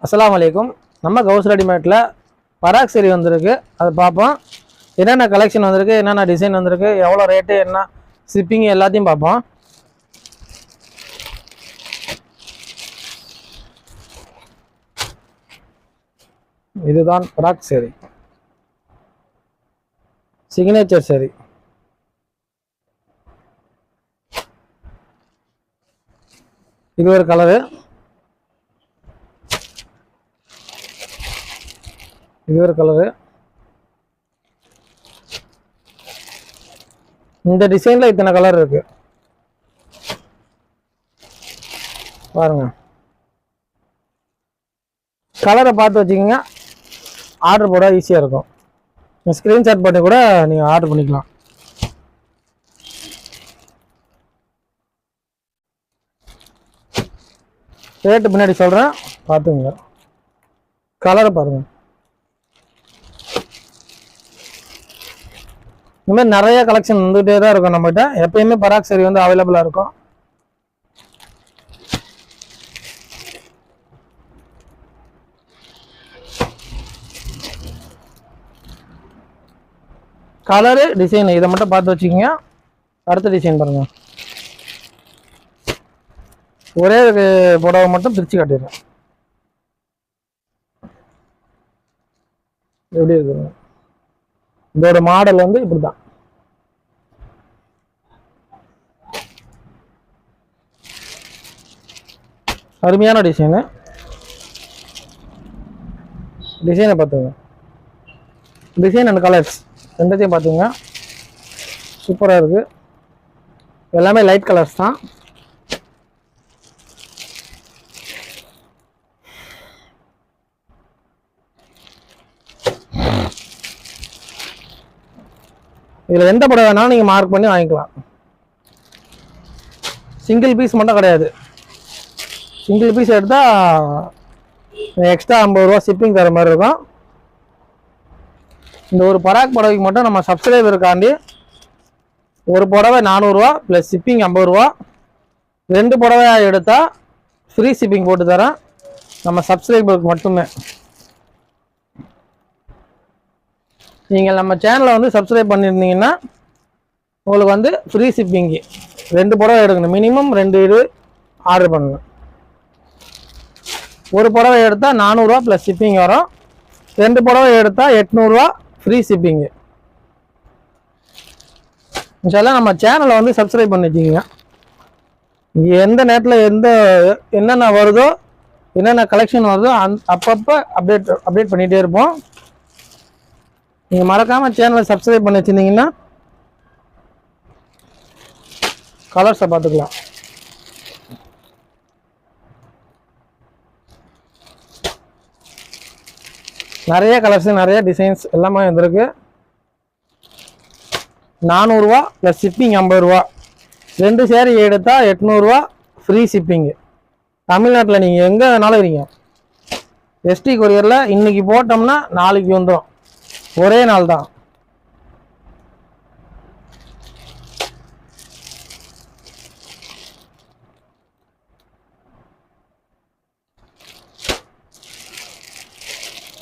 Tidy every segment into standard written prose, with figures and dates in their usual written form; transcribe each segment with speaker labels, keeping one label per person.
Speaker 1: அஸ்ஸலாமு அலைக்கும். நம்ம கவுஸ் ரெடிமேட்ல பராக் சரி வந்திருக்கு, அதை பார்ப்போம். என்னென்ன கலெக்ஷன் வந்திருக்கு, என்னென்ன டிசைன் வந்திருக்கு, எவ்வளோ ரேட்டு, என்ன ஷிப்பிங் எல்லாத்தையும் பார்ப்போம். இதுதான் பராக் சரி, சிக்னேச்சர் சரி. இது ஒரு கலரு, இது ஒரு கலரு. இந்த டிசைன்ல இத்தனை கலர் இருக்கு பாருங்க. கலரை பார்த்து வச்சுக்கோங்க, ஆர்டர் போட ஈஸியாக இருக்கும். ஸ்க்ரீன்ஷாட் பண்ணி கூட நீங்கள் ஆர்டர் பண்ணிக்கலாம். ரேட்டு பின்னாடி சொல்கிறேன், பார்த்துங்க. கலரை பாருங்கள். இந்த மாதிரி நிறைய கலெக்ஷன் வந்துகிட்டே தான் இருக்கும் நம்மகிட்ட. எப்பயுமே பராக் சரி வந்து அவைலபிளாக இருக்கும். கலரு டிசைன் இதை மட்டும் பார்த்து வச்சுக்கோங்க. அடுத்த டிசைன் பாருங்க. ஒரே புடவை மட்டும் பிரித்து காட்டிடுறேன். எப்படி இருக்குங்க இதோட மாடல் வந்து இப்படிதான். அருமையான டிசைனு. டிசைனை பார்த்துங்க, டிசைன் அண்ட் கலர்ஸ் ரெண்டத்தையும் பார்த்துங்க. சூப்பராக இருக்கு. எல்லாமே லைட் கலர்ஸ் தான். இதில் எந்த படம் வேணாலும் நீங்கள் மார்க் பண்ணி வாங்கிக்கலாம். சிங்கிள் பீஸ் மட்டும் கிடையாது. சிங்கிள் பீஸ் எடுத்தால் எக்ஸ்ட்ரா 50 ரூபா ஷிப்பிங் தர மாதிரி இருக்கும். இந்த ஒரு பராக் புடவைக்கு மட்டும் நம்ம சப்ஸ்கிரைபருக்காண்டி ஒரு புடவை 400 ரூபா ப்ளஸ் ஷிப்பிங் 50 ரூபா. 2 புடவையாக எடுத்தால் ஃப்ரீ ஷிப்பிங் போட்டு தரேன், நம்ம சப்ஸ்கிரைபருக்கு மட்டுமே. நீங்கள் நம்ம சேனலை வந்து சப்ஸ்கிரைப் பண்ணியிருந்தீங்கன்னா உங்களுக்கு வந்து ஃப்ரீ ஷிப்பிங்கு. 2 புடவை எடுக்கணும், மினிமம் 2 இது ஆர்டர் பண்ணணும். ஒரு புடவை எடுத்தால் 400 ரூபா ப்ளஸ் ஷிப்பிங் வரும். 2 புடவை எடுத்தால் 800 ரூபா ஃப்ரீ ஷிப்பிங்கு. இன்ஷால்லா நம்ம சேனலை வந்து சப்ஸ்கிரைப் பண்ணி வச்சுக்கிங்க. எந்த நேரத்தில் என்னென்ன வருதோ, என்னென்ன கலெக்ஷன் வருதோ அப்பப்போ அப்டேட் பண்ணிகிட்டே இருப்போம். நீங்கள் மறக்காமல் சேனலை சப்ஸ்கிரைப் பண்ணி வச்சுருந்தீங்கன்னா கலர்ஸை பார்த்துக்கலாம். நிறைய கலர்ஸ், நிறைய டிசைன்ஸ் எல்லாமே வந்திருக்கு. 400 ரூபா ப்ளஸ் ஷிப்பிங் 50 ரூபா. 2 சேரீ எடுத்தால் 800 ரூபா ஃப்ரீ ஷிப்பிங்கு. தமிழ்நாட்டில் நீங்கள் எங்கே வேணாலும் இருக்கீங்க. எஸ்டி கொரியரில் இன்றைக்கி போட்டோம்னா நாளைக்கு வந்துடும், ஒரே நாள் தான்.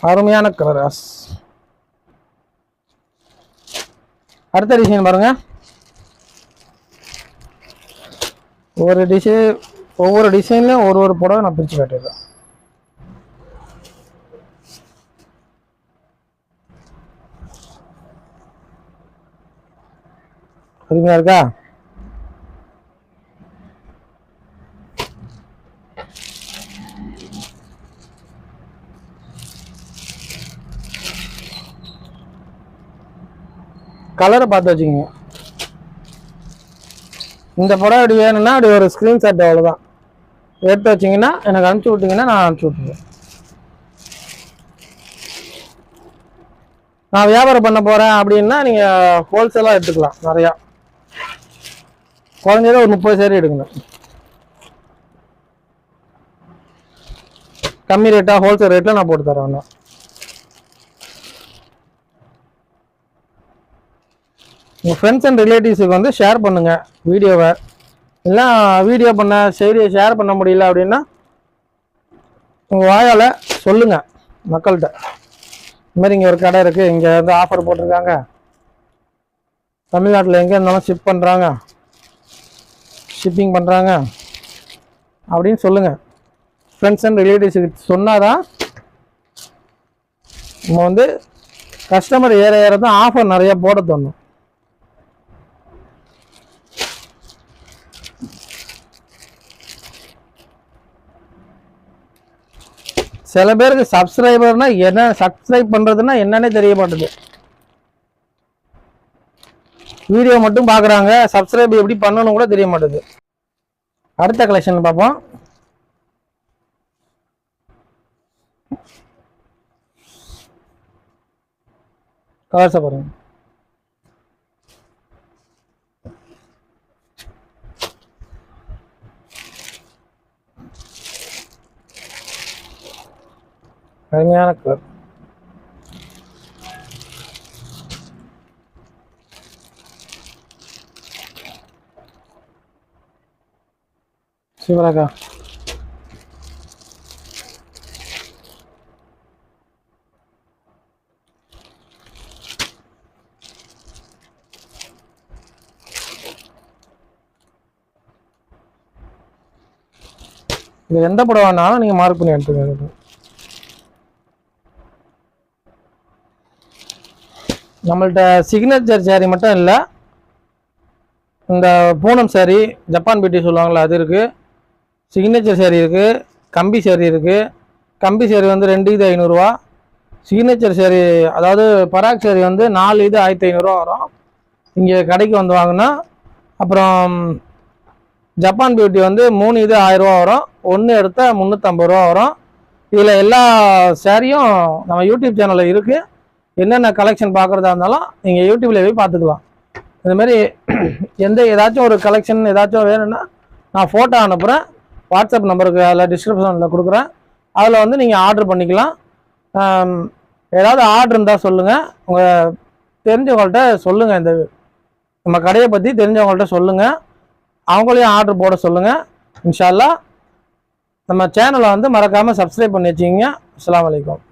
Speaker 1: அருமையான கலர்ஸ். அடுத்த டிசைன் பாருங்க. ஒவ்வொரு டிசைன்லையும் ஒரு புடவை நான் பிரித்து காட்டிடுறேன். அருமையா இருக்கா? கலரை பார்த்து வச்சுக்கோங்க. இந்த படம் அப்படி வேணும்னா அப்படி ஒரு ஸ்க்ரீன்ஷாட் அவ்வளோதான் எடுத்து வச்சிங்கன்னா எனக்கு அனுப்பிச்சி விட்டிங்கன்னா நான் அனுப்பிச்சி விட்டுருவேன். நான் வியாபாரம் பண்ண போகிறேன் அப்படின்னா நீங்கள் ஹோல்சேலாக எடுத்துக்கலாம். நிறையா குறைஞ்சது ஒரு 30 சேரீ எடுக்கணும். கம்மி ரேட்டாக ஹோல்சேல் ரேட்டில் நான் போட்டு தரேன். உங்கள் ஃப்ரெண்ட்ஸ் அண்ட் ரிலேட்டிவ்ஸுக்கு வந்து ஷேர் பண்ணுங்கள் வீடியோவை. இல்லை வீடியோ பண்ண செய்தியை ஷேர் பண்ண முடியல அப்படின்னா உங்கள் வாயால் சொல்லுங்கள் மக்கள்கிட்ட, இந்த மாதிரி இங்கே ஒரு கடை இருக்குது, இங்கே வந்து ஆஃபர் போட்டிருக்காங்க, தமிழ்நாட்டில் எங்கே இருந்தாலும் ஷிப்பிங் பண்ணுறாங்க அப்படின்னு சொல்லுங்கள். ஃப்ரெண்ட்ஸ் அண்ட் ரிலேட்டிவ்ஸுக்கு சொன்னால் தான் நம்ம வந்து கஸ்டமர் ஏற தான் ஆஃபர் நிறையா போட தோணும். சில பேருக்கு சப்ஸ்கிரைபர்னா என்ன, சப்ஸ்கிரைப் பண்ணுறதுன்னா என்னன்னே தெரிய மாட்டேது. வீடியோ மட்டும் பார்க்குறாங்க, சப்ஸ்கிரைப் எப்படி பண்ணணும் கூட தெரிய மாட்டேது. அடுத்த கலெக்ஷன் பார்ப்போம். கலர்ஸை பாருங்க. அருமையான கலர். சூப்பராக்கா. இது எந்த படம் வேணாலும் நீங்கள் மார்க் பண்ணி எடுத்துக்கோங்க. நம்மள்ட்ட சிக்னேச்சர் சேரீ மட்டும் இல்லை, இந்த பூனம் சேரீ, ஜப்பான் பியூட்டி சொல்லுவாங்களா அது இருக்குது, சிக்னேச்சர் சேரீ இருக்குது, கம்பி சேரீ இருக்குது. கம்பி சேரீ வந்து 2 இது 500 ரூபா. சிக்னேச்சர் சேரீ அதாவது பராக் சேரீ வந்து 4 இது 1500 ரூபா வரும் இங்கே கடைக்கு வந்து வாங்கினா. அப்புறம் ஜப்பான் பியூட்டி வந்து 3 இது 1000 ரூபா வரும், 1 எடுத்தால் 350 ரூபா வரும். இதில் எல்லா சேரீயும் நம்ம யூடியூப் சேனலில் இருக்குது. என்னென்ன கலெக்ஷன் பார்க்குறதா இருந்தாலும் நீங்கள் யூடியூப்ல போய் பார்த்துக்கலாம். இதுமாரி ஏதாச்சும் ஒரு கலெக்ஷன் ஏதாச்சும் வேணும்னா நான் ஃபோட்டோ அனுப்புகிறேன், வாட்ஸ்அப் நம்பருக்கு அதில் டிஸ்கிரிப்ஷனில் கொடுக்குறேன், அதில் வந்து நீங்கள் ஆர்டர் பண்ணிக்கலாம். ஏதாவது ஆர்டர் இருந்தால் சொல்லுங்கள், உங்கள் தெரிஞ்சவங்கள்ட்ட சொல்லுங்கள், இந்த நம்ம கடையை பற்றி தெரிஞ்சவங்கள்ட்ட சொல்லுங்கள், அவங்களையும் ஆர்டர் போட சொல்லுங்கள். இன்ஷா அல்லாஹ் நம்ம சேனலை வந்து மறக்காமல் சப்ஸ்கிரைப் பண்ணி வச்சுக்கிங்க. அஸ்ஸலாமு அலைக்கும்.